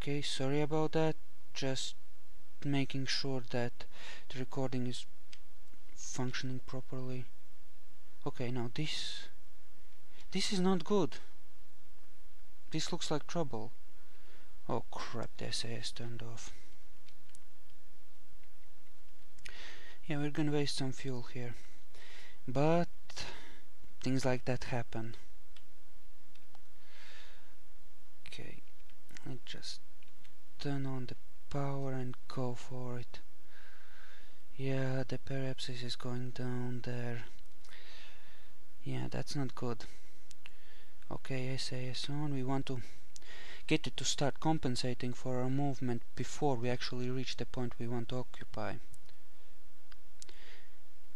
Okay, sorry about that. Just making sure that the recording is functioning properly. Okay, now this is not good. This looks like trouble. Oh crap, the SAS turned off. Yeah, we're gonna waste some fuel here. But things like that happen. Okay, let's just turn on the power and go for it. Yeah, the periapsis is going down there. Yeah, that's not good. Okay, SAS on. We want to get it to start compensating for our movement before we actually reach the point we want to occupy.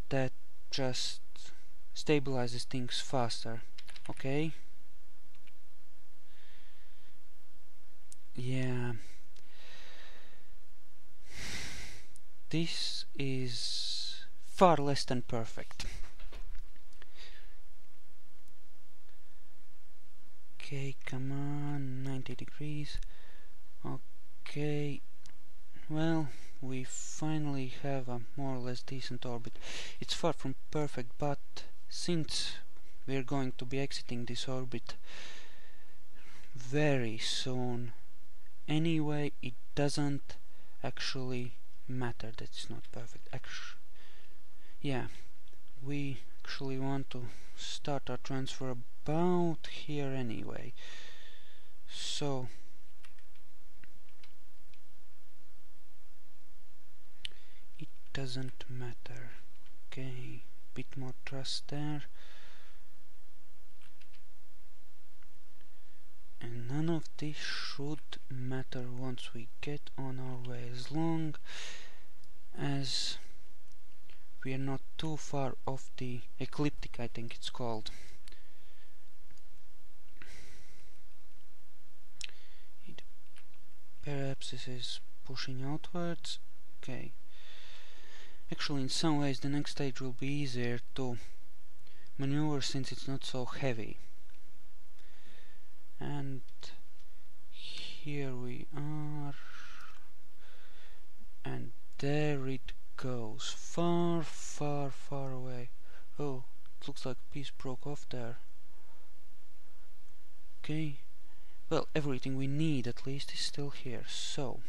That just stabilizes things faster. Okay? Yeah. This is far less than perfect. Okay, come on, 90 degrees. Okay, well, we finally have a more or less decent orbit. It's far from perfect, but since we're going to be exiting this orbit very soon anyway, it doesn't actually matter that it's not perfect. Yeah, we actually want to start our transfer about here anyway, so it doesn't matter. Okay, bit more thrust there, and none of this should matter once we get on our way, as long as we are not too far off the ecliptic, I think it's called. Perhaps this is pushing outwards. Okay. Actually, in some ways the next stage will be easier to maneuver since it's not so heavy. And here we are. And there it goes. Far, far, far away. Oh, it looks like a piece broke off there. Okay. Well, everything we need at least is still here, so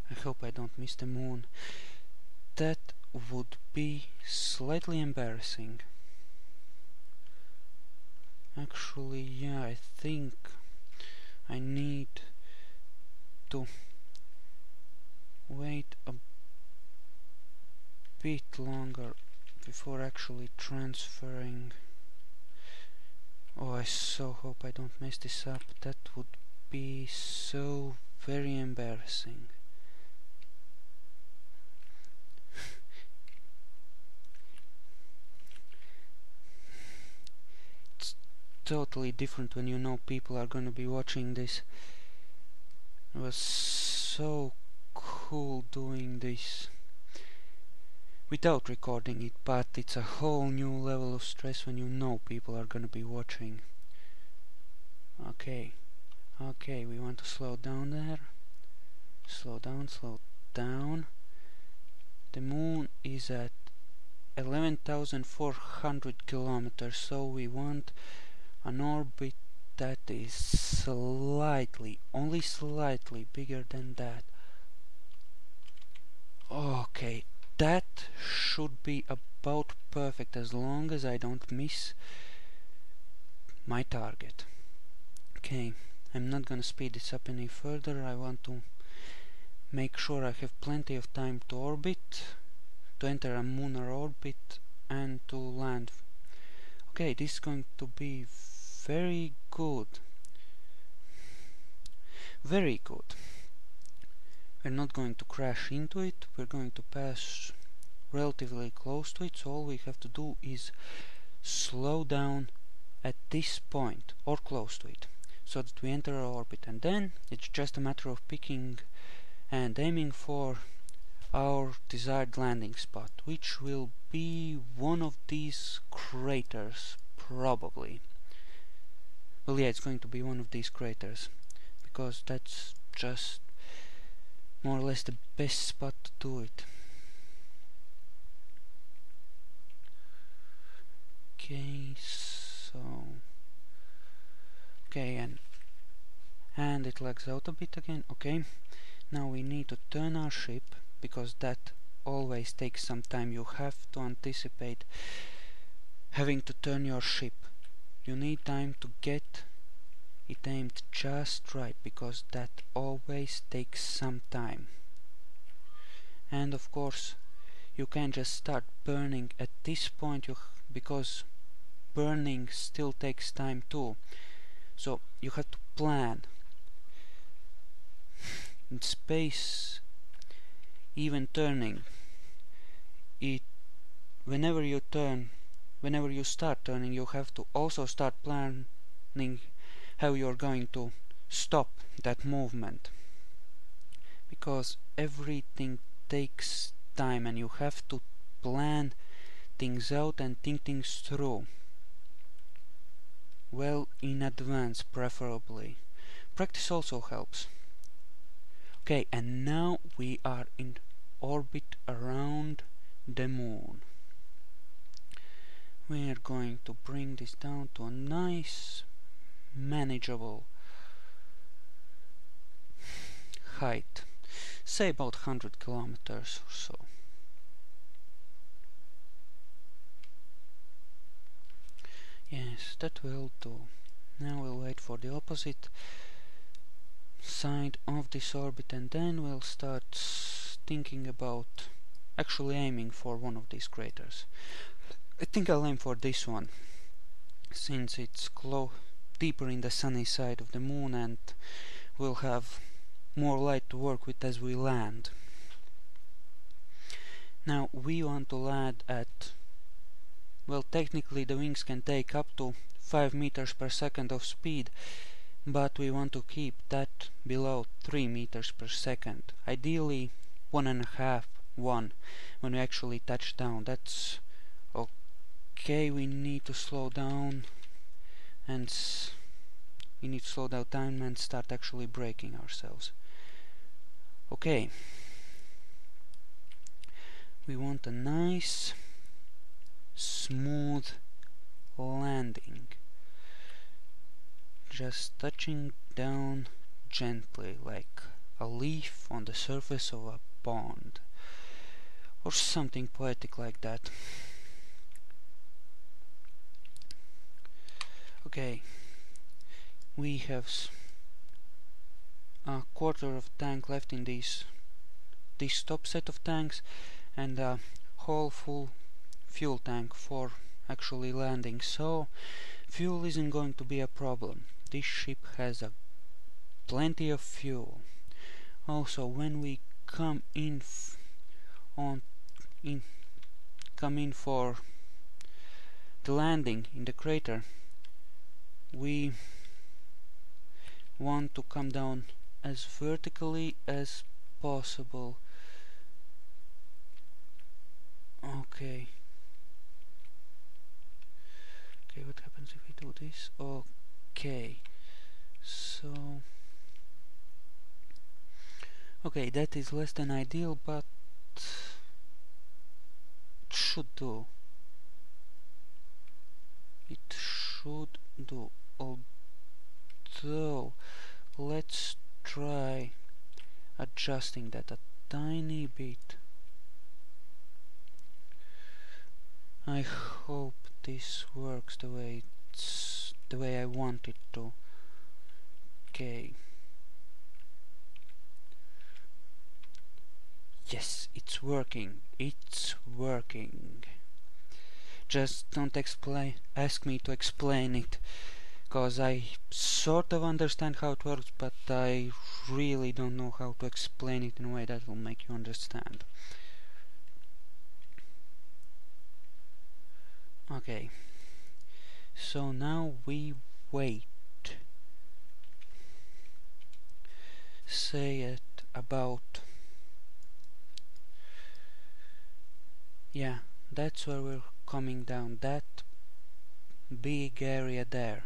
I hope I don't miss the moon. That would be slightly embarrassing. Actually, yeah, I think I need to wait a bit longer before actually transferring. Oh, I so hope I don't mess this up. That would be so very embarrassing. It's totally different when you know people are gonna be watching this. It was so cool doing this without recording it, but it's a whole new level of stress when you know people are gonna be watching. Okay, we want to slow down there. Slow down. The moon is at 11,400 kilometers, so we want an orbit that is slightly, only slightly bigger than that. Okay, that should be about perfect as long as I don't miss my target. Okay, I'm not gonna speed this up any further. I want to make sure I have plenty of time to orbit, to enter a lunar orbit and to land. Okay, this is going to be very good. Very good. We're not going to crash into it, we're going to pass relatively close to it, so all we have to do is slow down at this point, or close to it, so that we enter our orbit, and then it's just a matter of picking and aiming for our desired landing spot, which will be one of these craters, probably. Well, yeah, it's going to be one of these craters, because that's just more or less the best spot to do it. Okay, so okay, and it lags out a bit again. Okay, now we need to turn our ship, because that always takes some time. You have to anticipate having to turn your ship. You need time to get it aimed just right, because that always takes some time. And of course you can't just start burning at this point, because burning still takes time too. So you have to plan. In space, even turning, whenever you start turning, you have to also start planning how you're going to stop that movement, because everything takes time and you have to plan things out and think things through well in advance, preferably. Practice also helps. Okay, and now we are in orbit around the moon. We are going to bring this down to a nice manageable height, say about 100 kilometers or so. Yes, that will do. Now we'll wait for the opposite side of this orbit, and then we'll start thinking about actually aiming for one of these craters. I think I'll aim for this one, since it's deeper in the sunny side of the moon and we'll have more light to work with as we land. Now we want to land at, well, technically the wings can take up to 5 meters per second of speed, but we want to keep that below 3 meters per second. Ideally 1.5, 1 when we actually touch down. That's okay. We need to slow down and time and start actually braking ourselves. Okay, we want a nice smooth landing, just touching down gently like a leaf on the surface of a pond, or something poetic like that. Okay, we have a quarter of tank left in this top set of tanks, and a whole full fuel tank for actually landing, so fuel isn't going to be a problem. This ship has plenty of fuel. Also, when we come in for the landing in the crater, we want to come down as vertically as possible. Okay, what happens if we do this? Okay, so that is less than ideal, but it should do. Although, let's try adjusting that a tiny bit. I hope this works the way I want it to. Okay. Yes, it's working. It's working. Just don't ask me to explain it, cause I sort of understand how it works, but I really don't know how to explain it in a way that will make you understand. Okay, so now we wait, say at about, yeah, that's where we're coming down, that big area there.